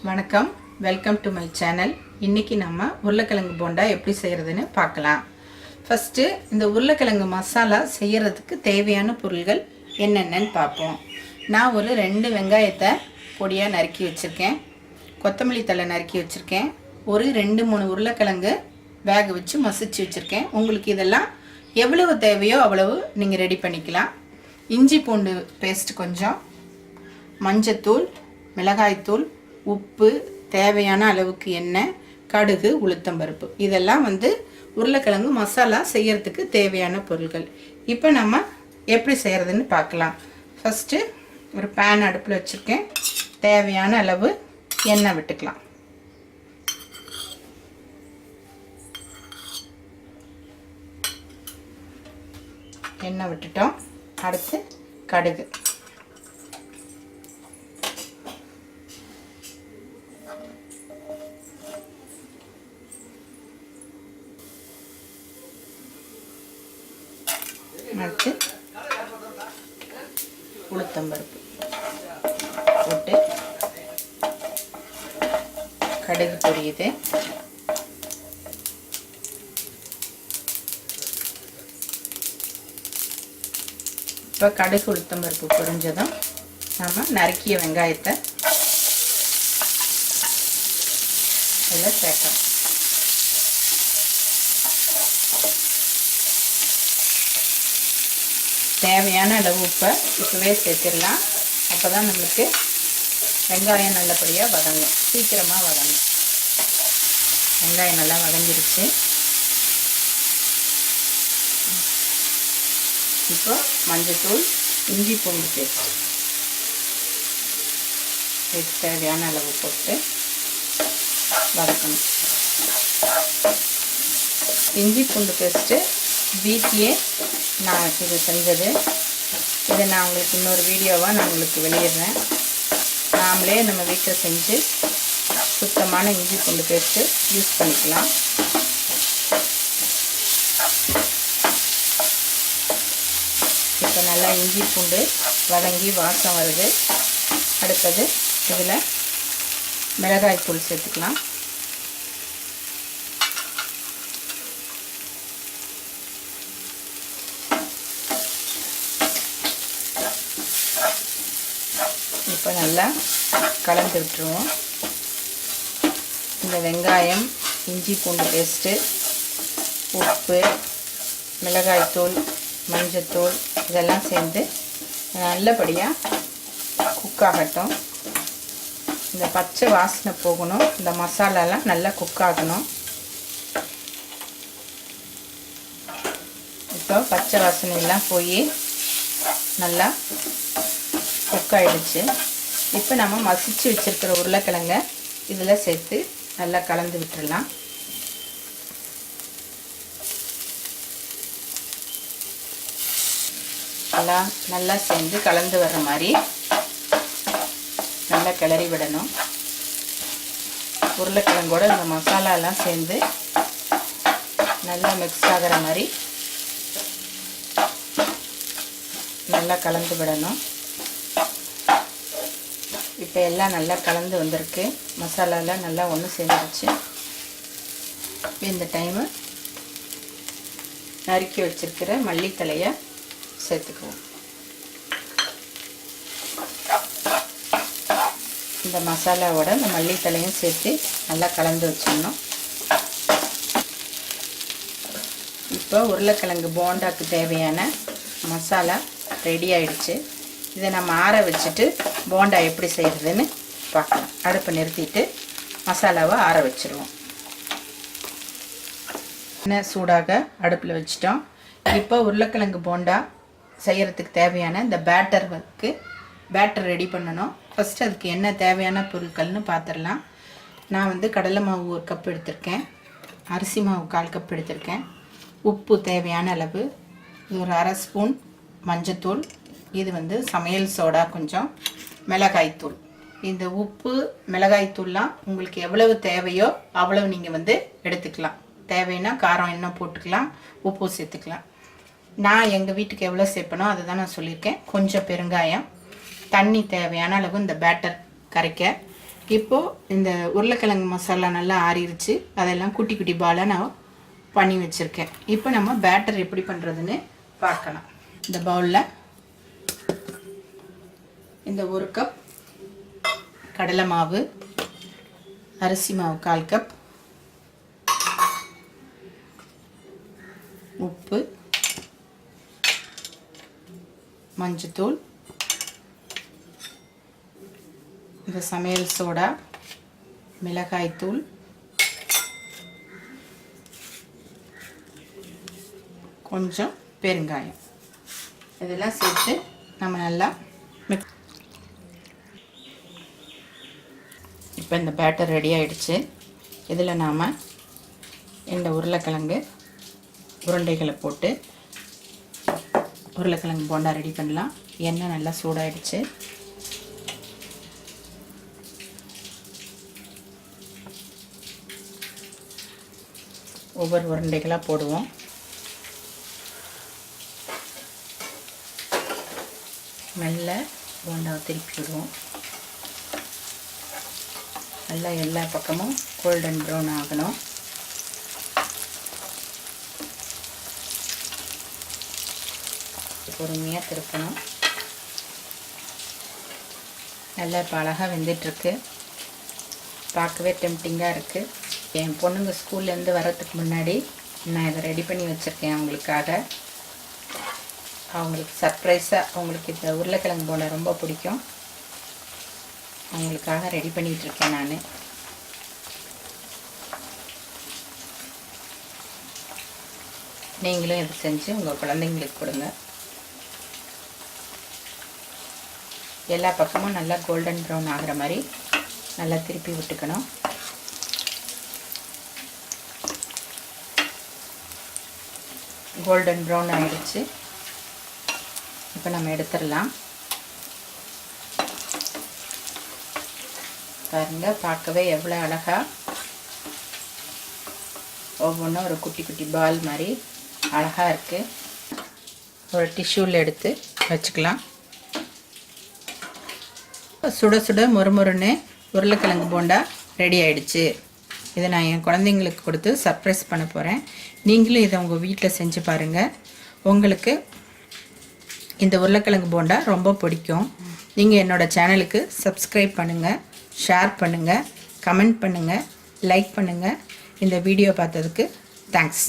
வணக்கம், welcome to my channel. இன்றைக்கி நம்ம உருளைக்கிழங்கு போண்டா எப்படி செய்கிறதுன்னு பார்க்கலாம். ஃபஸ்ட்டு இந்த உருளைக்கிழங்கு மசாலா செய்கிறதுக்கு தேவையான பொருள்கள் என்னென்னு பார்ப்போம். நான் ஒரு 2 வெங்காயத்தை பொடியாக நறுக்கி வச்சுருக்கேன், கொத்தமல்லி தழை நறுக்கி வச்சுருக்கேன், ஒரு 2-3 உருளைக்கிழங்கு வேக வச்சு மசிச்சு வச்சுருக்கேன். உங்களுக்கு இதெல்லாம் எவ்வளவு தேவையோ அவ்வளவு நீங்கள் ரெடி பண்ணிக்கலாம். இஞ்சி பூண்டு பேஸ்ட் கொஞ்சம், மஞ்சத்தூள், மிளகாய்த்தூள், உப்பு, தேவையான அளவுக்கு எண்ணெய், கடுகு, உளுத்தம்பருப்பு, இதெல்லாம் உருளைக்கிழங்கு மசாலா செய்யறதுக்கு தேவையான பொருட்கள். இப்போ நம்ம எப்படி செய்கிறதுன்னு பார்க்கலாம். ஃபஸ்ட்டு ஒரு பேன் அடுப்பில் வச்சுருக்கேன். தேவையான அளவு எண்ணெய் விட்டுக்கலாம். எண்ணெய் விட்டுட்டோம். அடுத்து கடுகு, அடுத்து உளுத்தம்பருப்பு போட்டு கடுகு பொரியுது. இப்போ கடுகு உளுத்தம்பருப்பு பொரிஞ்சதும் நம்ம நறுக்கிய வெங்காயத்தை இதில் சேர்க்கணும். தேவையான அளவு உப்பை இப்போவே சேர்த்துடலாம். அப்போ தான் நம்மளுக்கு வெங்காயம் நல்லபடியாக வதங்கும், சீக்கிரமாக வதங்கும். வெங்காயம் நல்லா வதங்கிருச்சு. இப்போ மஞ்சத்தூள், இஞ்சி பூண்டு பேஸ்ட் தேவையான அளவு போட்டு வதக்கணும். இஞ்சி பூண்டு பேஸ்ட்டு வீட்டிலே நான் இது செஞ்சது. இதை நான் உங்களுக்கு இன்னொரு வீடியோவாக நான் உங்களுக்கு வெளியிடுறேன். நாமளே நம்ம வீட்டில் செஞ்சு சுத்தமான இஞ்சி பூண்டு பேஸ்ட்டு யூஸ் பண்ணிக்கலாம். இப்போ நல்லா இஞ்சி பூண்டு வதங்கி வாசம் வருது. அடுத்தது இதில் மிளகாய் தூள் சேர்த்துக்கலாம். இப்போ நல்லா கலந்து விட்டுருவோம். இந்த வெங்காயம், இஞ்சி பூண்டு பேஸ்ட்டு, உப்பு, மிளகாய்த்தூள், மஞ்சத்தூள் இதெல்லாம் சேர்ந்து நல்லபடியாக குக் ஆகட்டும். இந்த பச்சை வாசனை போகணும். இந்த மசாலாலாம் நல்லா குக் ஆகணும். இப்போ பச்சை வாசனையெல்லாம் போய் நல்லா குக் ஆகிடுச்சு. இப்போ நம்ம மசிச்சு வச்சுருக்கிற உருளைக்கிழங்க இதில் சேர்த்து நல்லா கலந்து விட்டுடலாம். நல்லா சேர்ந்து கலந்து வர்ற மாதிரி நல்லா கிளறி விடணும். உருளைக்கிழங்கோட இந்த மசாலாலாம் சேர்ந்து நல்லா மிக்ஸ் ஆகிற மாதிரி நல்லா கலந்து விடணும். இப்போ எல்லாம் நல்லா கலந்து வந்திருக்கு. மசாலாலாம் நல்லா ஒன்று சேர்ந்துருச்சு. இந்த டைமு நறுக்கி வச்சிருக்கிற மல்லித்தலையை சேர்த்துக்குவோம். இந்த மசாலாவோட இந்த மல்லித்தலையும் சேர்த்து நல்லா கலந்து வச்சிடணும். இப்போ உருளைக்கிழங்கு போண்டாக்கு தேவையான மசாலா ரெடி ஆயிடுச்சு. இதை நம்ம ஆற வச்சுட்டு போண்டா எப்படி செய்கிறதுன்னு பார்க்கலாம். அடுப்பை நிறுத்திட்டு மசாலாவை ஆற வச்சுருவோம். எண்ணெய் சூடாக அடுப்பில் வச்சிட்டோம். இப்போ உருளைக்கிழங்கு போண்டா செய்கிறதுக்கு தேவையான இந்த பேட்டர் ரெடி பண்ணணும். ஃபஸ்ட்டு அதுக்கு என்ன தேவையான பொருட்கள்னு பார்த்துடலாம். நான் கடலை மாவு 1 கப் எடுத்திருக்கேன், அரிசி மாவு 1/4 கப் எடுத்திருக்கேன், உப்பு தேவையான அளவு, இது ஒரு 1/2 ஸ்பூன் மஞ்சத்தூள், இது சமையல் சோடா கொஞ்சம், மிளகாய்த்தூள். இந்த உப்பு மிளகாய்த்தூள்லாம் உங்களுக்கு எவ்வளவு தேவையோ அவ்வளவு நீங்கள் எடுத்துக்கலாம். தேவைன்னா காரம் என்ன போட்டுக்கலாம், உப்பு சேர்த்துக்கலாம். நான் எங்கள் வீட்டுக்கு எவ்வளோ சேர்ப்பனோ அதை தான் நான் சொல்லியிருக்கேன். கொஞ்சம் பெருங்காயம், தண்ணி தேவையான அளவு இந்த பேட்டர் கரைக்க, இப்போது இந்த உருளைக்கிழங்கு மசாலா நல்லா ஆறிடுச்சு. அதெல்லாம் குட்டி குட்டி பாலாக நான் பண்ணி வச்சுருக்கேன். இப்போ நம்ம பேட்டர் எப்படி பண்ணுறதுன்னு பார்க்கலாம். இந்த பவுலில் இந்த 1 கப் கடலை மாவு, அரிசி மாவு 1/4 கப், உப்பு, மஞ்சத்தூள், இந்த சமையல் சோடா, மிளகாய்த்தூள், கொஞ்சம் பெருங்காயம் இதெல்லாம் சேர்த்து நம்ம நல்லா மிக்ஸ். இப்போ இந்த பேட்டர் ரெடி ஆகிடுச்சு. இதில் நாம் இந்த உருளைக்கிழங்கு உருண்டைகளை போட்டு உருளைக்கிழங்கு போண்டா ரெடி பண்ணலாம். எண்ணெய் நல்லா சூடாகிடுச்சு. ஒவ்வொரு உருண்டைகளாக போடுவோம். மெல்ல போண்டாவை திருப்பி விடுவோம். நல்லா எல்லா பக்கமும் கோல்டன் ப்ரௌன் ஆகணும். பொறுமையாக திருப்பணும். நல்லா இப்போ அழகாக வெந்துட்டுருக்கு. பார்க்கவே டெம்டிங்காக இருக்குது. என் பொண்ணுங்க ஸ்கூல்லேருந்து வரத்துக்கு முன்னாடி நான் இதை ரெடி பண்ணி வச்சுருக்கேன் அவங்களுக்காக. அவங்களுக்கு சர்ப்ரைஸாக அவங்களுக்கு இந்த உருளைக்கிழங்கு போண்டா ரொம்ப பிடிக்கும். அவங்களுக்காக ரெடி பண்ணிகிட்ருக்கேன் நான். நீங்களும் இதை செஞ்சு உங்கள் குழந்தைங்களுக்கு கொடுங்க. எல்லா பக்கமும் நல்லா கோல்டன் ப்ரௌன் ஆகிற மாதிரி நல்லா திருப்பி விட்டுக்கணும். கோல்டன் ப்ரௌன் ஆகிடுச்சு. இப்போ நம்ம எடுத்துடலாம். பாருங்கள், பார்க்கவே எவ்வளோ அழகாக ஒவ்வொன்றும் ஒரு குட்டி குட்டி பால் மாதிரி அழகாக இருக்குது. ஒரு டிஷ்யூவில் எடுத்து வச்சுக்கலாம். சுட சுட மொறுமொறுன்னு உருளைக்கிழங்கு போண்டா ரெடி ஆகிடுச்சு. இதை நான் என் குழந்தைங்களுக்கு கொடுத்து சர்ப்ரைஸ் பண்ண போகிறேன். நீங்களும் இதை உங்கள் வீட்டில் செஞ்சு பாருங்கள். உங்களுக்கு இந்த உருளைக்கிழங்கு போண்டா ரொம்ப பிடிக்கும். நீங்கள் என்னோடய சேனலுக்கு சப்ஸ்கிரைப் பண்ணுங்கள், ஷேர் பண்ணுங்கள், கமெண்ட் பண்ணுங்கள், லைக் பண்ணுங்கள். இந்த வீடியோ பார்த்ததுக்கு தேங்க்ஸ்.